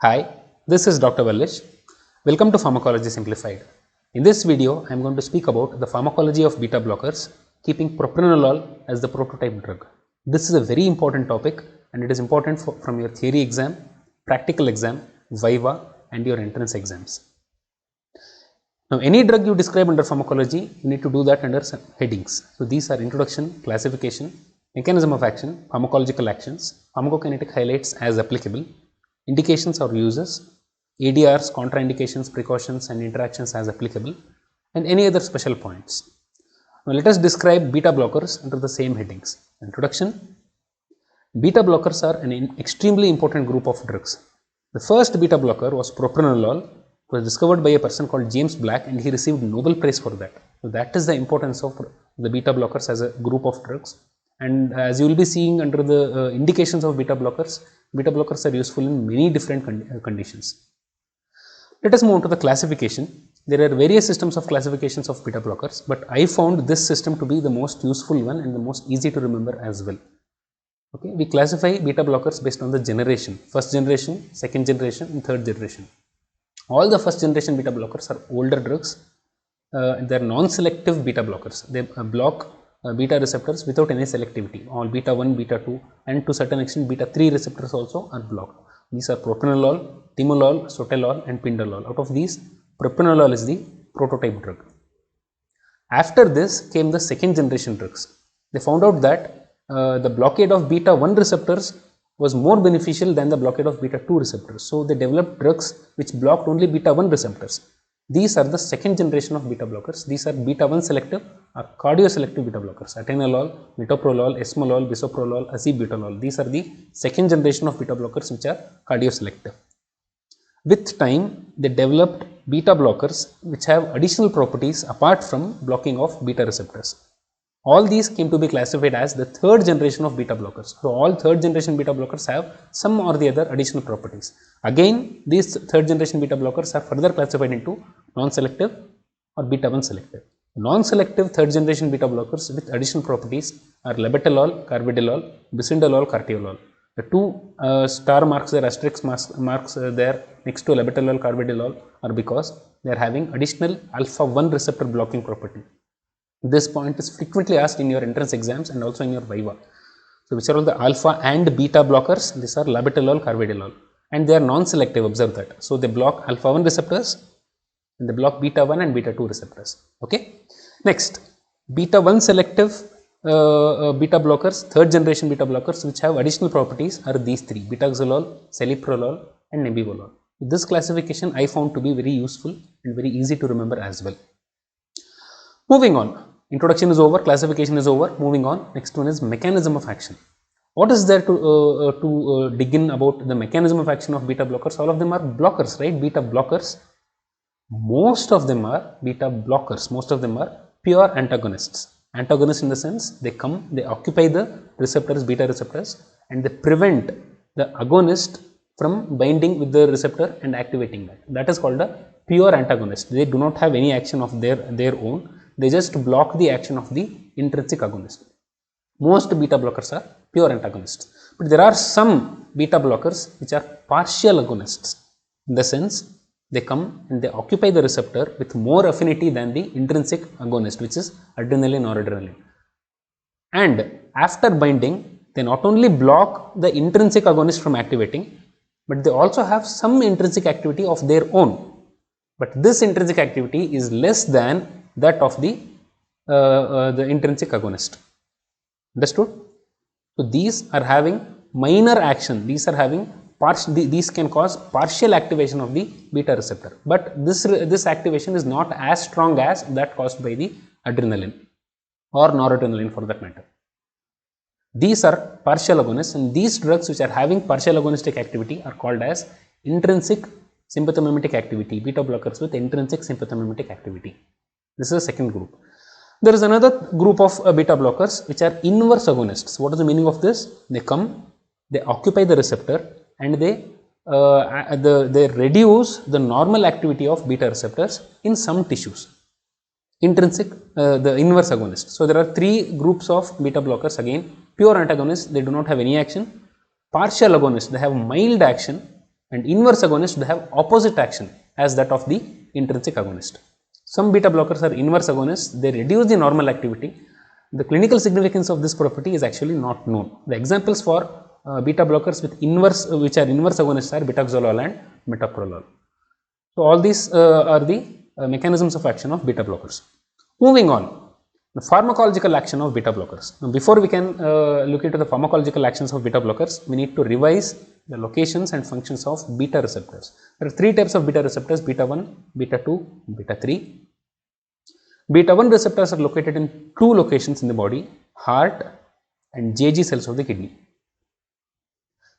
Hi, this is Dr. Vallish. Welcome to Pharmacology Simplified. In this video, I am going to speak about the pharmacology of beta blockers, keeping propranolol as the prototype drug. This is a very important topic and it is important from your theory exam, practical exam, viva and your entrance exams. Now, any drug you describe under pharmacology, you need to do that under some headings. So, these are introduction, classification, mechanism of action, pharmacological actions, pharmacokinetic highlights as applicable, indications or uses, ADRs, contraindications, precautions and interactions as applicable, and any other special points. Now, let us describe beta blockers under the same headings. Introduction. Beta blockers are an extremely important group of drugs. The first beta blocker was propranolol. It was discovered by a person called James Black and he received Nobel Prize for that. So, that is the importance of the beta blockers as a group of drugs. And as you will be seeing under the indications of beta blockers are useful in many different conditions. Let us move on to the classification. There are various systems of classifications of beta blockers, but I found this system to be the most useful one and the most easy to remember as well. Okay, we classify beta blockers based on the generation, first generation, second generation and third generation. All the first generation beta blockers are older drugs. They are non-selective beta blockers. They block beta receptors without any selectivity. All beta 1, beta 2 and to certain extent beta 3 receptors also are blocked. These are propranolol, timolol, sotalol and pindolol. Out of these, propranolol is the prototype drug. After this came the second generation drugs. They found out that the blockade of beta 1 receptors was more beneficial than the blockade of beta 2 receptors. So, they developed drugs which blocked only beta 1 receptors. These are the second generation of beta blockers. These are beta 1 selective or cardioselective beta blockers. Atenolol, metoprolol, esmolol, bisoprolol, acebutolol. These are the second generation of beta blockers which are cardioselective. With time, they developed beta blockers which have additional properties apart from blocking of beta receptors. All these came to be classified as the third generation of beta blockers. So, all third generation beta blockers have some or the other additional properties. Again, these third generation beta blockers are further classified into non-selective or beta 1 selective. Non-selective third generation beta blockers with additional properties are labetalol, carvedilol, bisindolol, cartiolol. The two star marks there, asterisk marks there next to labetalol, carvedilol are because they are having additional alpha 1 receptor blocking property. This point is frequently asked in your entrance exams and also in your viva. So, which are all the alpha and beta blockers? These are labetalol, carvedilol and they are non-selective, observe that. So, they block alpha 1 receptors and they block beta 1 and beta 2 receptors. Okay. Next, beta 1 selective beta blockers, third generation beta blockers which have additional properties are these three: betaxolol, celiprolol and nebivolol. This classification I found to be very useful and very easy to remember as well. Moving on. Introduction is over, classification is over, moving on. Next one is mechanism of action. What is there to dig in about the mechanism of action of beta blockers? All of them are blockers, right? Beta blockers. Most of them are beta blockers. Most of them are pure antagonists. Antagonists in the sense they come, they occupy the receptors, beta receptors, and they prevent the agonist from binding with the receptor and activating that. That is called a pure antagonist. They do not have any action of their own. They just block the action of the intrinsic agonist. Most beta blockers are pure antagonists, but there are some beta blockers which are partial agonists. In the sense, they come and they occupy the receptor with more affinity than the intrinsic agonist, which is adrenaline or noradrenaline. And after binding, they not only block the intrinsic agonist from activating, but they also have some intrinsic activity of their own. But this intrinsic activity is less than that of the intrinsic agonist. Understood? So, these are having minor action. These are having these can cause partial activation of the beta receptor, but this activation is not as strong as that caused by the adrenaline or noradrenaline for that matter. These are partial agonists, and these drugs which are having partial agonistic activity are called as intrinsic sympathomimetic activity, beta blockers with intrinsic sympathomimetic activity. This is the second group. There is another group of beta blockers which are inverse agonists. What is the meaning of this? They come, they occupy the receptor and they reduce the normal activity of beta receptors in some tissues. Intrinsic, the inverse agonist. So, there are three groups of beta blockers again: pure antagonists, they do not have any action; partial agonists, they have mild action; and inverse agonist they have opposite action as that of the intrinsic agonist. Some beta blockers are inverse agonists, they reduce the normal activity. The clinical significance of this property is actually not known. The examples for beta blockers with inverse, which are inverse agonists are betaxolol and metoprolol. So all these are the mechanisms of action of beta blockers. Moving on, the pharmacological action of beta blockers. Now, before we can look into the pharmacological actions of beta blockers, we need to revise the locations and functions of beta receptors. There are three types of beta receptors: beta 1, beta 2, beta 3. Beta 1 receptors are located in two locations in the body: heart and JG cells of the kidney.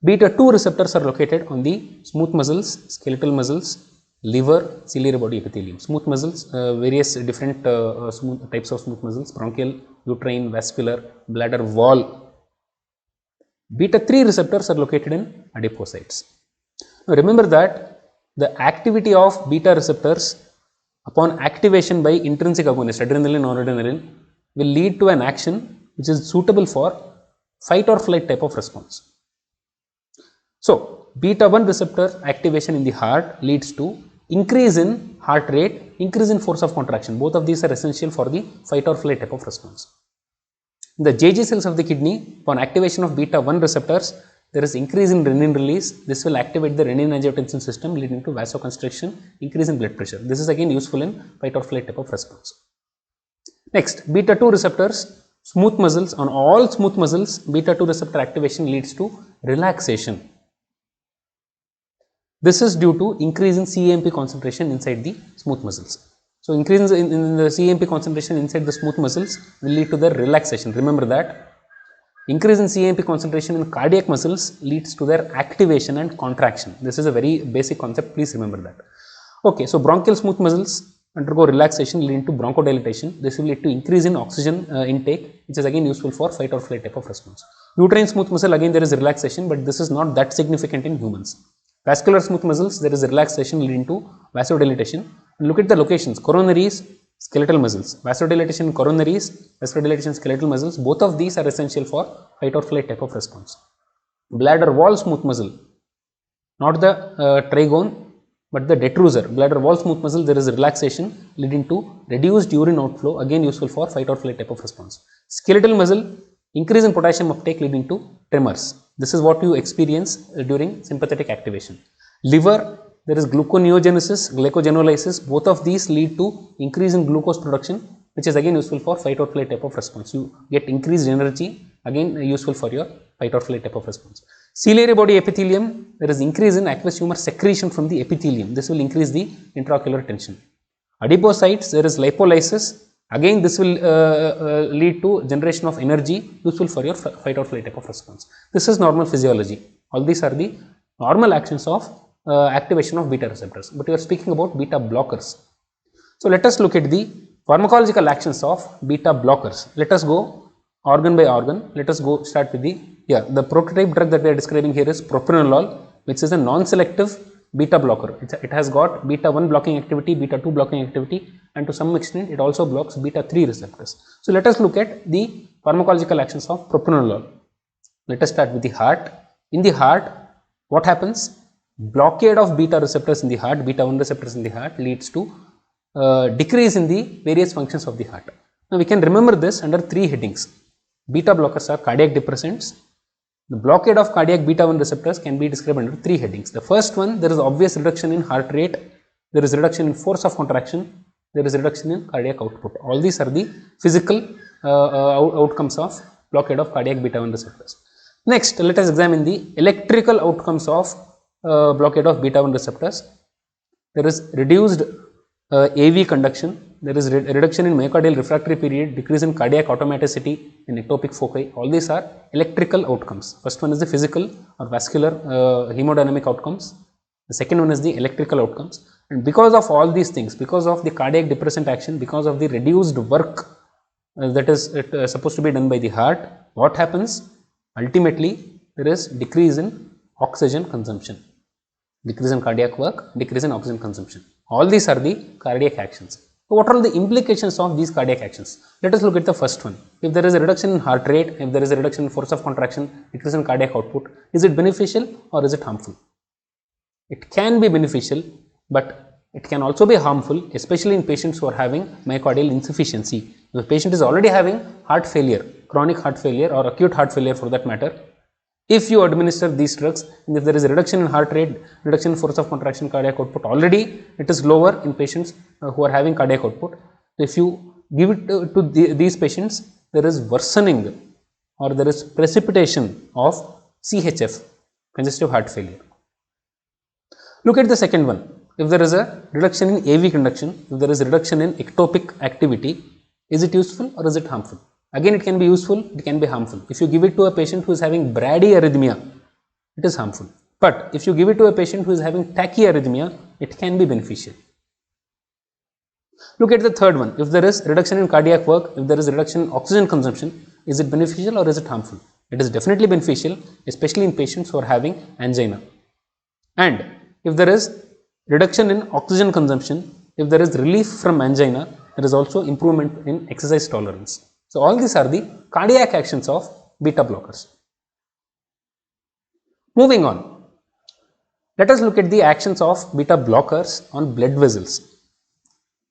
Beta 2 receptors are located on the smooth muscles, skeletal muscles, liver, ciliary body epithelium. Smooth muscles, various different types of smooth muscles: bronchial, uterine, vascular, bladder wall. Beta 3 receptors are located in adipocytes. Now remember that the activity of beta receptors upon activation by intrinsic agonist, adrenaline or noradrenaline, will lead to an action which is suitable for fight or flight type of response. So beta 1 receptor activation in the heart leads to increase in heart rate, increase in force of contraction. Both of these are essential for the fight or flight type of response. In the JG cells of the kidney, upon activation of beta 1 receptors, there is increase in renin release. This will activate the renin-angiotensin system, leading to vasoconstriction, increase in blood pressure. This is again useful in fight or flight type of response. Next, beta 2 receptors, smooth muscles. On all smooth muscles, beta 2 receptor activation leads to relaxation. This is due to increase in CAMP concentration inside the smooth muscles. So increase in the CAMP concentration inside the smooth muscles will lead to their relaxation. Remember that increase in CAMP concentration in cardiac muscles leads to their activation and contraction. This is a very basic concept, please remember that. Okay, so bronchial smooth muscles undergo relaxation leading to bronchodilation. This will lead to increase in oxygen intake, which is again useful for fight or flight type of response. Uterine smooth muscle, again there is relaxation, but this is not that significant in humans. Vascular smooth muscles, there is relaxation leading to vasodilatation. Look at the locations: coronaries, skeletal muscles. Vasodilatation in coronaries, vasodilatation in skeletal muscles, both of these are essential for fight or flight type of response. Bladder wall smooth muscle, not the trigone, but the detrusor. Bladder wall smooth muscle, there is relaxation leading to reduced urine outflow, again useful for fight or flight type of response. Skeletal muscle, increase in potassium uptake leading to tremors. This is what you experience during sympathetic activation. Liver, there is gluconeogenesis, glycogenolysis. Both of these lead to increase in glucose production, which is again useful for fight or flight type of response. You get increased energy, again useful for your fight or flight type of response. Ciliary body epithelium, there is increase in aqueous humor secretion from the epithelium. This will increase the intraocular tension. Adipocytes, there is lipolysis. Again, this will lead to generation of energy useful for your fight or flight type of response. This is normal physiology. All these are the normal actions of activation of beta receptors. But we are speaking about beta blockers. So let us look at the pharmacological actions of beta blockers. Let us go organ by organ. Let us go start with the prototype drug that we are describing here is propranolol, which is a non-selective beta blocker. It has got beta 1 blocking activity, beta 2 blocking activity, and to some extent it also blocks beta 3 receptors. So let us look at the pharmacological actions of propranolol. Let us start with the heart. In the heart, what happens? Blockade of beta receptors in the heart, beta 1 receptors in the heart, leads to decrease in the various functions of the heart. Now we can remember this under three headings. Beta blockers are cardiac depressants. The blockade of cardiac beta 1 receptors can be described under three headings. The first one, there is obvious reduction in heart rate, there is reduction in force of contraction, there is reduction in cardiac output. All these are the physical outcomes of blockade of cardiac beta 1 receptors. Next, let us examine the electrical outcomes of blockade of beta 1 receptors. There is reduced AV conduction, there is reduction in myocardial refractory period, decrease in cardiac automaticity in ectopic foci. All these are electrical outcomes. First one is the physical or vascular hemodynamic outcomes. The second one is the electrical outcomes. And because of all these things, because of the cardiac depressant action, because of the reduced work that is supposed to be done by the heart, what happens? Ultimately, there is decrease in oxygen consumption. Decrease in cardiac work, decrease in oxygen consumption. All these are the cardiac actions. So what are the implications of these cardiac actions? Let us look at the first one. If there is a reduction in heart rate, if there is a reduction in force of contraction, decrease in cardiac output, is it beneficial or is it harmful? it can be beneficial, but it can also be harmful, especially in patients who are having myocardial insufficiency. If the patient is already having heart failure, chronic heart failure or acute heart failure for that matter, if you administer these drugs and if there is a reduction in heart rate, reduction in force of contraction, cardiac output, already it is lower in patients who are having cardiac output. So if you give it to these patients, there is worsening or there is precipitation of CHF, congestive heart failure. Look at the second one. If there is a reduction in AV conduction, if there is a reduction in ectopic activity, is it useful or is it harmful? Again, it can be useful, it can be harmful. If you give it to a patient who is having bradyarrhythmia, it is harmful. But if you give it to a patient who is having tachyarrhythmia, it can be beneficial. Look at the third one. If there is reduction in cardiac work, if there is reduction in oxygen consumption, is it beneficial or is it harmful? It is definitely beneficial, especially in patients who are having angina. And if there is reduction in oxygen consumption, if there is relief from angina, there is also improvement in exercise tolerance. So all these are the cardiac actions of beta blockers. Moving on, let us look at the actions of beta blockers on blood vessels.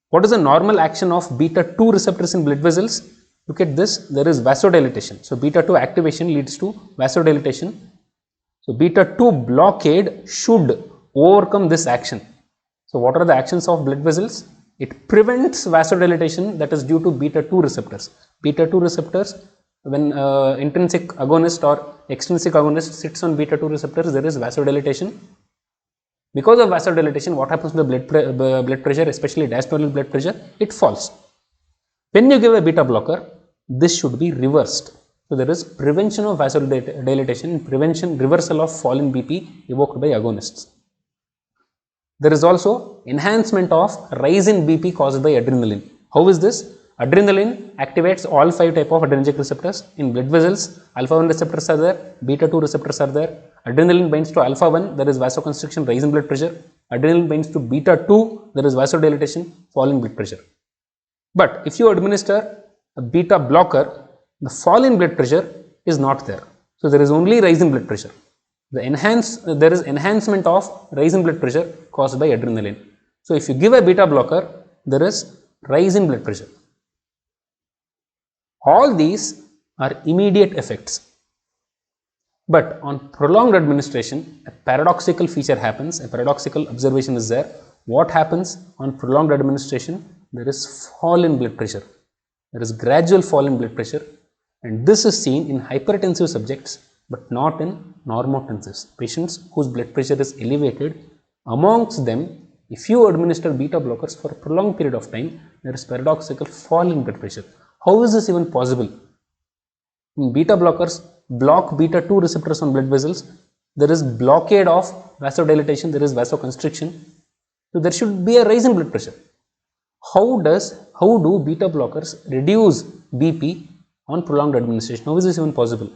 What is the normal action of beta 2 receptors in blood vessels? Look at this, there is vasodilatation. So beta 2 activation leads to vasodilatation. So beta 2 blockade should overcome this action. So what are the actions of blood vessels? It prevents vasodilatation that is due to beta 2 receptors. Beta 2 receptors, when intrinsic agonist or extrinsic agonist sits on beta 2 receptors, there is vasodilatation. Because of vasodilatation, what happens to the blood pressure, especially diastolic blood pressure? It falls. When you give a beta blocker, this should be reversed. So there is prevention of vasodilatation, prevention, reversal of fall in BP evoked by agonists. There is also enhancement of rise in BP caused by adrenaline. How is this? Adrenaline activates all 5 types of adrenergic receptors. In blood vessels, alpha 1 receptors are there, beta 2 receptors are there. Adrenaline binds to alpha 1, there is vasoconstriction, rise in blood pressure. Adrenaline binds to beta 2, there is vasodilatation, fall in blood pressure. But if you administer a beta blocker, the fall in blood pressure is not there. So there is only rise in blood pressure. There is enhancement of rise in blood pressure caused by adrenaline. So if you give a beta blocker, there is rise in blood pressure. All these are immediate effects. But on prolonged administration, a paradoxical feature happens, a paradoxical observation is there. What happens on prolonged administration? There is fall in blood pressure. There is gradual fall in blood pressure, and this is seen in hypertensive subjects but not in normotensives. Patients whose blood pressure is elevated, amongst them, if you administer beta blockers for a prolonged period of time, there is paradoxical fall in blood pressure. How is this even possible? In beta blockers block beta 2 receptors on blood vessels, there is blockade of vasodilatation, there is vasoconstriction. So there should be a rise in blood pressure. How do beta blockers reduce BP on prolonged administration? How is this even possible?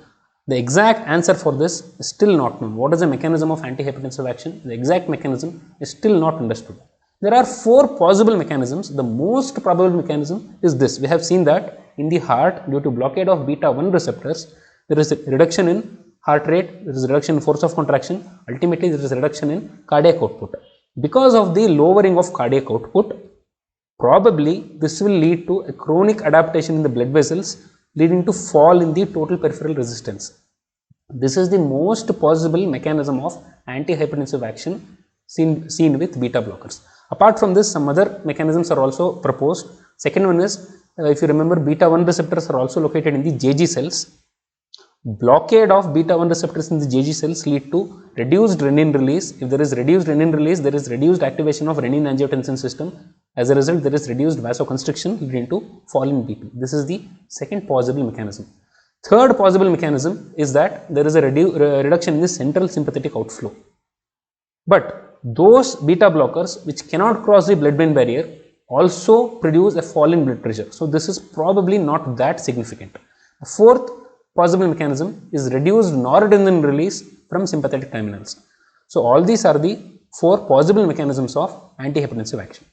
The exact answer for this is still not known. What is the mechanism of antihypertensive action? The exact mechanism is still not understood. There are 4 possible mechanisms. The most probable mechanism is this. We have seen that in the heart, due to blockade of beta 1 receptors, there is a reduction in heart rate, there is a reduction in force of contraction, ultimately there is a reduction in cardiac output. Because of the lowering of cardiac output, probably this will lead to a chronic adaptation in the blood vessels, leading to fall in the total peripheral resistance. This is the most possible mechanism of antihypertensive action seen with beta blockers. Apart from this, some other mechanisms are also proposed. Second one is, if you remember, beta 1 receptors are also located in the JG cells. Blockade of beta 1 receptors in the JG cells lead to reduced renin release. If there is reduced renin release, there is reduced activation of renin angiotensin system. As a result, there is reduced vasoconstriction leading to fall in BP. This is the second possible mechanism. Third possible mechanism is that there is a reduction in the central sympathetic outflow. But those beta blockers which cannot cross the blood-brain barrier also produce a fall in blood pressure. So this is probably not that significant. The fourth possible mechanism is reduced noradrenaline release from sympathetic terminals. So all these are the 4 possible mechanisms of antihypertensive action.